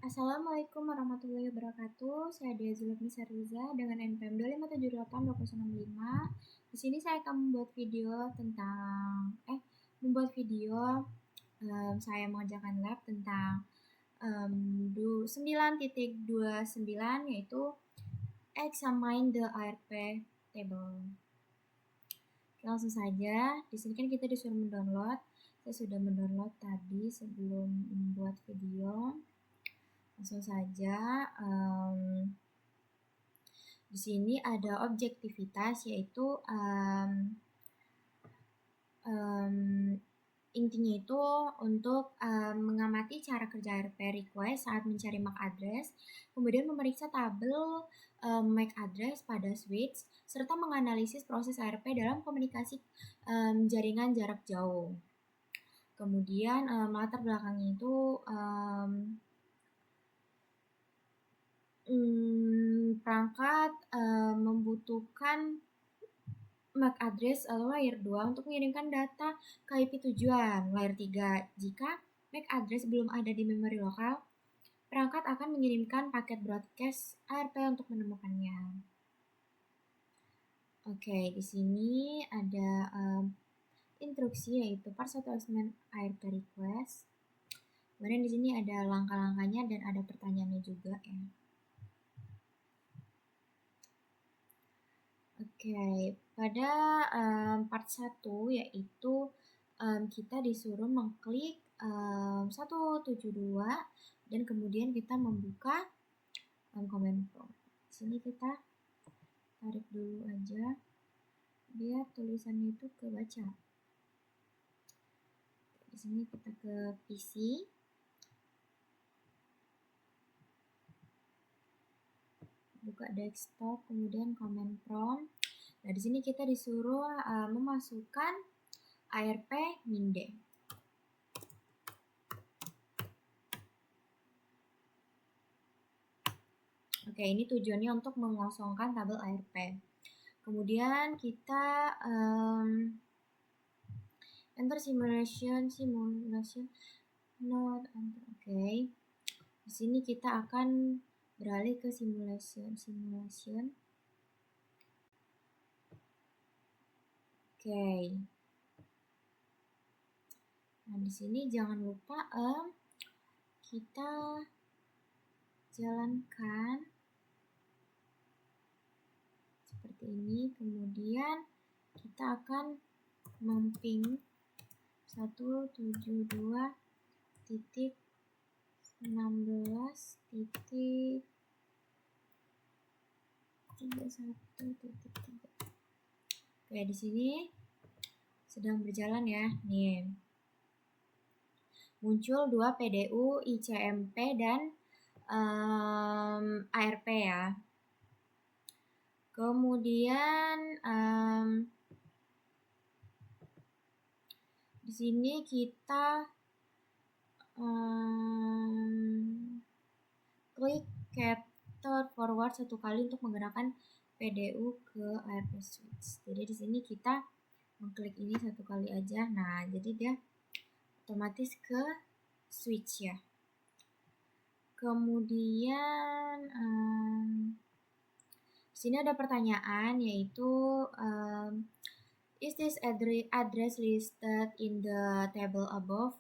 Assalamualaikum warahmatullahi wabarakatuh. Saya Dea Zulfnisa Riza dengan NPM 25782065. Di sini saya akan membuat video saya mengerjakan lab tentang 9.29 yaitu examine the ARP table. Langsung saja, di sini kan kita disuruh mendownload. Saya sudah mendownload tadi sebelum membuat video. Langsung saja, di sini ada objektivitas, yaitu intinya itu untuk mengamati cara kerja ARP request saat mencari MAC address, kemudian memeriksa tabel MAC address pada switch, serta menganalisis proses ARP dalam komunikasi jaringan jarak jauh. Kemudian latar belakangnya itu perangkat membutuhkan MAC address layer 2 untuk mengirimkan data ke IP tujuan layer 3. Jika MAC address belum ada di memori lokal, perangkat akan mengirimkan paket broadcast ARP untuk menemukannya. Oke, di sini ada instruksi, yaitu part 1 examine ARP request. Kemudian di sini ada langkah-langkahnya dan ada pertanyaannya juga ya. Oke, pada part 1 yaitu kita disuruh mengklik 172 dan kemudian kita membuka command prompt. Di sini kita tarik dulu aja biar tulisannya itu kebaca. Di sini kita ke PC. Buka desktop, kemudian command prompt. Nah, di sini kita disuruh memasukkan ARP minde. Oke, ini tujuannya untuk mengosongkan tabel ARP. Kemudian kita enter simulation not enter. Oke. Di sini kita akan beralih ke simulation. Oke. Nah, di sini jangan lupa kita jalankan seperti ini. Kemudian kita akan memping 172.16.31.3. Oke, di sini sedang berjalan ya. Nih. Muncul 2 PDU, ICMP dan ARP ya. Kemudian di sini kita klik capture forward satu kali untuk menggerakkan PDU ke ARP switch. Jadi di sini kita mengklik ini satu kali aja. Nah, jadi dia otomatis ke switch ya. Kemudian di sini ada pertanyaan, yaitu is this address listed in the table above?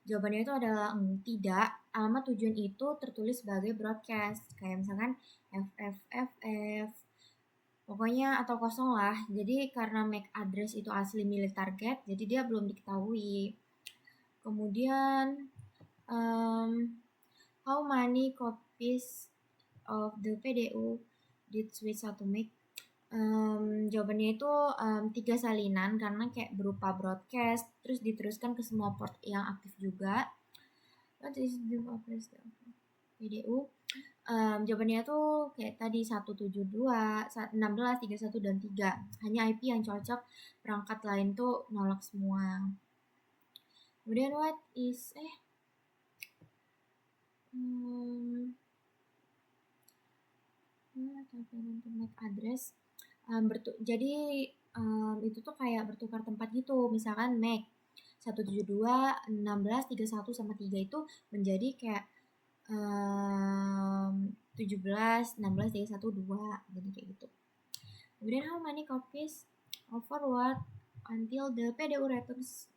Jawabannya itu adalah tidak. Alamat tujuan itu tertulis sebagai broadcast, kayak misalkan FFFF, pokoknya atau kosong lah. Jadi karena MAC address itu asli milik target, jadi dia belum diketahui. Kemudian how many copies of the PDU did switch to MAC? Jawabannya itu 3 salinan, karena kayak berupa broadcast terus diteruskan ke semua port yang aktif juga. What is the address PDU? Jawabannya tuh kayak tadi 172, 16, 31 dan 3. Hanya IP yang cocok, perangkat lain tuh nolak semua. Kemudian what is MAC address. Jadi itu tuh kayak bertukar tempat gitu. Misalkan MAC 172, 16, 31 sama 3 itu menjadi kayak 17, 16, 31, 2, jadi kayak gitu. Kemudian how many copies of forward until the PDU returns?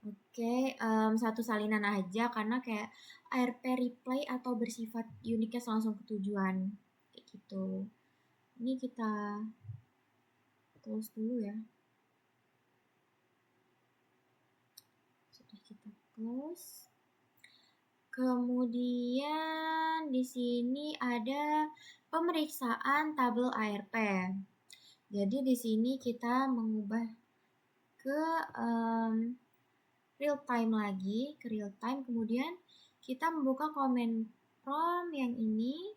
Oke, satu salinan aja karena kayak ARP replay atau bersifat unique langsung ke tujuan kayak gitu. Ini kita close dulu ya. Sudah kita close. Kemudian di sini ada pemeriksaan tabel ARP. Jadi di sini kita mengubah ke real time lagi, ke real time. Kemudian kita membuka comment prompt yang ini.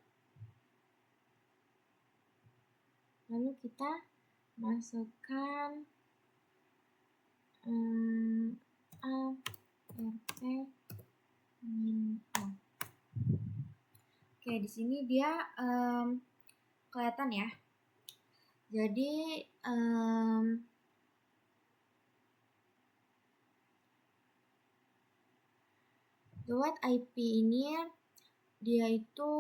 Lalu kita masukkan ARP minta. Oke, di sini dia kelihatan ya. Jadi buat IP ini dia itu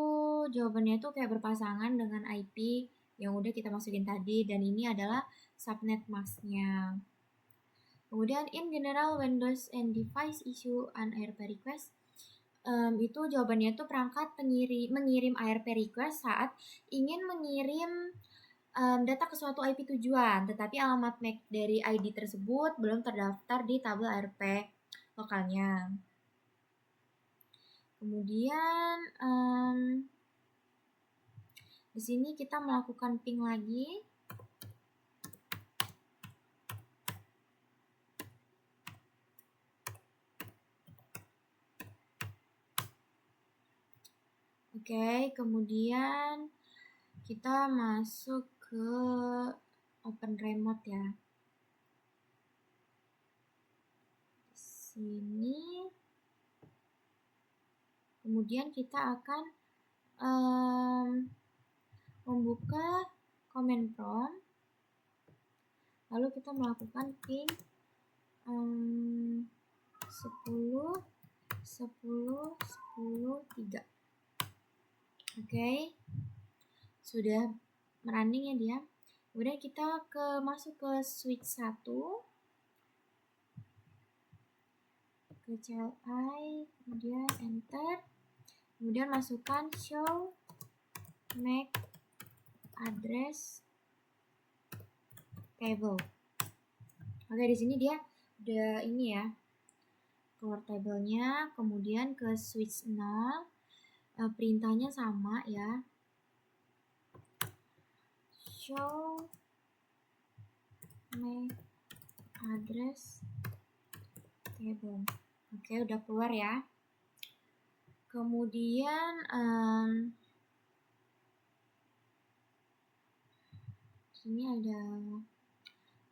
jawabannya itu kayak berpasangan dengan IP yang udah kita masukin tadi, dan ini adalah subnet masknya. Kemudian in general Windows and device issue an ARP request, itu jawabannya itu perangkat mengirim ARP request saat ingin mengirim data ke suatu IP tujuan, tetapi alamat MAC dari ID tersebut belum terdaftar di tabel ARP lokalnya. Kemudian di sini kita melakukan ping lagi. Oke, kemudian kita masuk ke open remote ya. Di sini. Kemudian kita akan membuka command prompt. Lalu kita melakukan ping 10 10 10 3. Oke. Sudah merunning ya dia. Kemudian kita masuk ke switch 1. Ke CLI, kemudian enter. Kemudian masukkan show MAC address table. Oke, di sini dia udah ini ya, keluar tabelnya. Kemudian ke switch 0, perintahnya sama ya, show MAC address table. Oke, udah keluar ya. Kemudian sini ada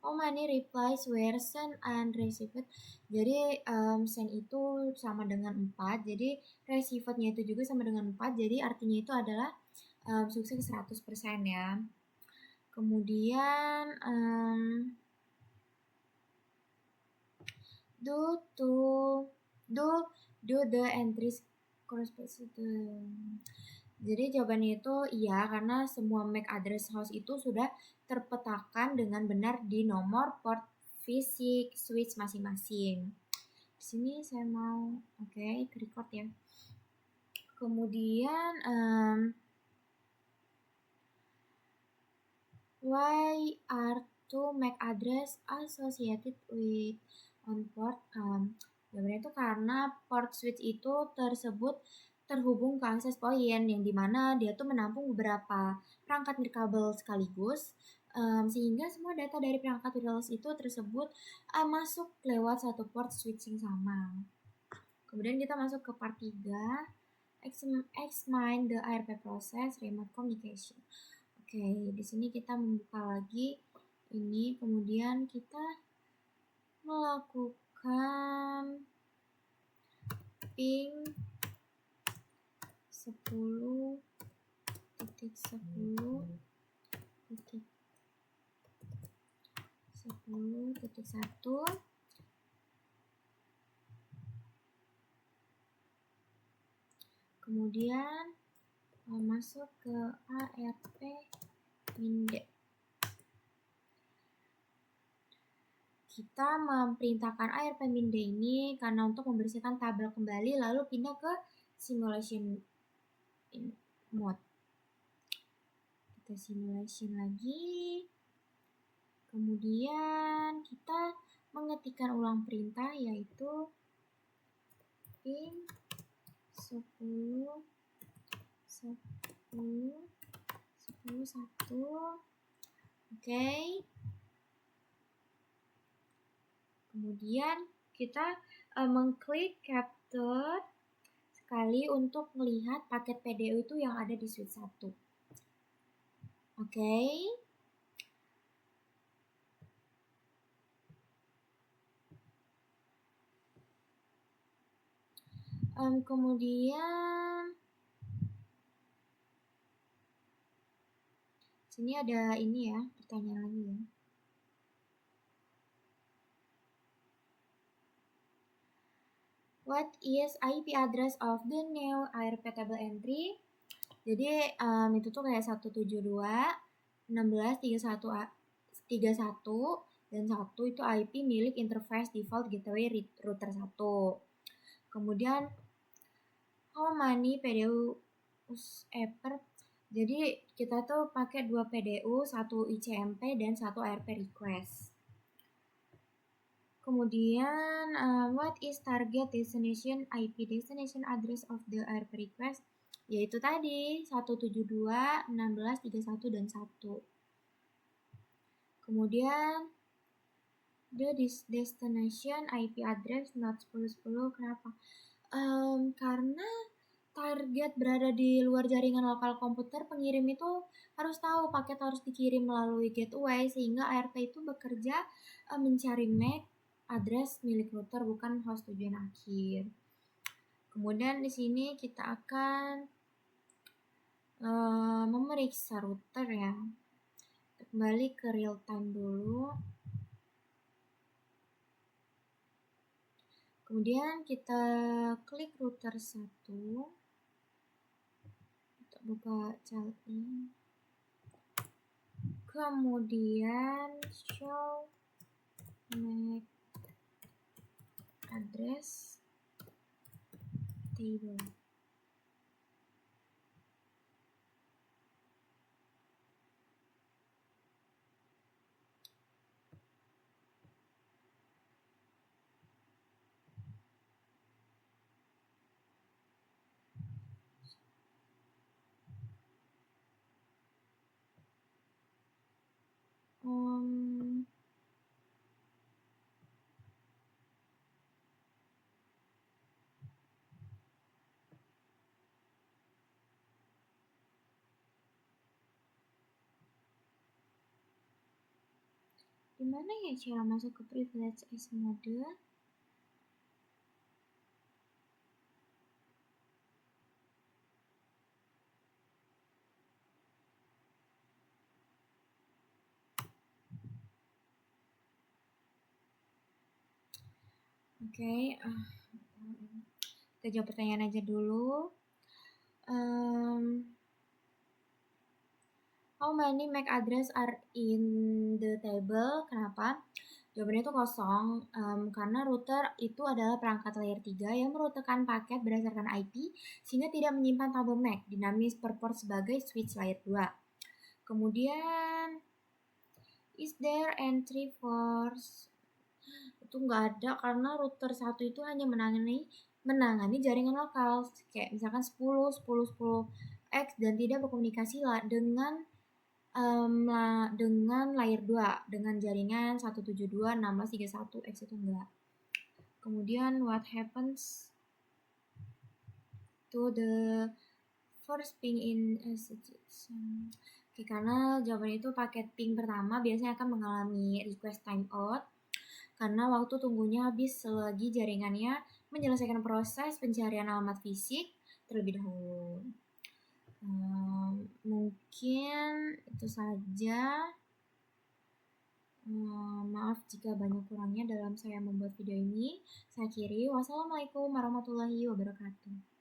how many replies were sent and received. Jadi send itu sama dengan 4, jadi receivednya itu juga sama dengan 4, jadi artinya itu adalah sukses 100% ya. Kemudian do the entries corresponding to. Jadi jawabannya itu iya, karena semua MAC address host itu sudah terpetakan dengan benar di nomor port fisik switch masing-masing. Di sini saya mau record ya. Kemudian why are two MAC address associated with on port? Jawabannya itu karena port switch itu tersebut terhubung ke akses point, yang dimana dia tuh menampung beberapa perangkat nirkabel sekaligus, sehingga semua data dari perangkat wireless itu tersebut masuk lewat satu port switch yang sama. Kemudian kita masuk ke part 3, examine the ARP process remote communication. Oke, di sini kita membuka lagi ini, kemudian kita melakukan ping 10.10.10.1. Kemudian masuk ke ARP Mindex. Kita memerintahkan ARP Mindex ini karena untuk membersihkan tabel kembali lalu pindah ke simulation mode. Kita simulation lagi. Kemudian kita mengetikkan ulang perintah yaitu ping 10 10 10 1. Oke. Kemudian kita mengklik capture sekali untuk melihat paket PDU itu yang ada di suite 1. Oke. Kemudian sini ada ini ya, pertanyaan lagi ya. What is IP address of the new ARP table entry? Jadi itu tuh kayak 172.16.31 dan 1 itu IP milik interface default gateway router 1. Kemudian how many PDU ever? Jadi kita tuh pakai 2 PDU, 1 ICMP dan 1 ARP request. Kemudian what is target destination IP destination address of the ARP request? Yaitu tadi 172.16.31 dan 1. Kemudian the destination IP address not 10.10. Kenapa? Karena target berada di luar jaringan lokal komputer, pengirim itu harus tahu paket harus dikirim melalui gateway sehingga ARP itu bekerja mencari MAC address milik router bukan host tujuan akhir. Kemudian di sini kita akan memeriksa router ya. Kembali ke real time dulu. Kemudian kita klik router 1. Kita buka child in. Kemudian show MAC address table. Gimana ya cara masuk ke privilege as mode? Oke, kita jawab pertanyaan aja dulu. How many MAC address are in the table? Kenapa? Jawabannya itu kosong, karena router itu adalah perangkat layer 3 yang merutekan paket berdasarkan IP sehingga tidak menyimpan tabel MAC dinamis per port sebagai switch layer 2. Kemudian is there entry for itu nggak ada karena router 1 itu hanya menangani jaringan lokal kayak misalkan 10 10 10x dan tidak berkomunikasi dengan layer 2 dengan jaringan 172.16.31x itu enggak. Kemudian what happens to the first ping in execution? Oke, karena jawaban itu paket ping pertama biasanya akan mengalami request timeout karena waktu tunggunya habis selagi jaringannya menyelesaikan proses pencarian alamat fisik terlebih dahulu. Mungkin itu saja. Maaf jika banyak kurangnya dalam saya membuat video ini. Saya akhiri. Wassalamualaikum warahmatullahi wabarakatuh.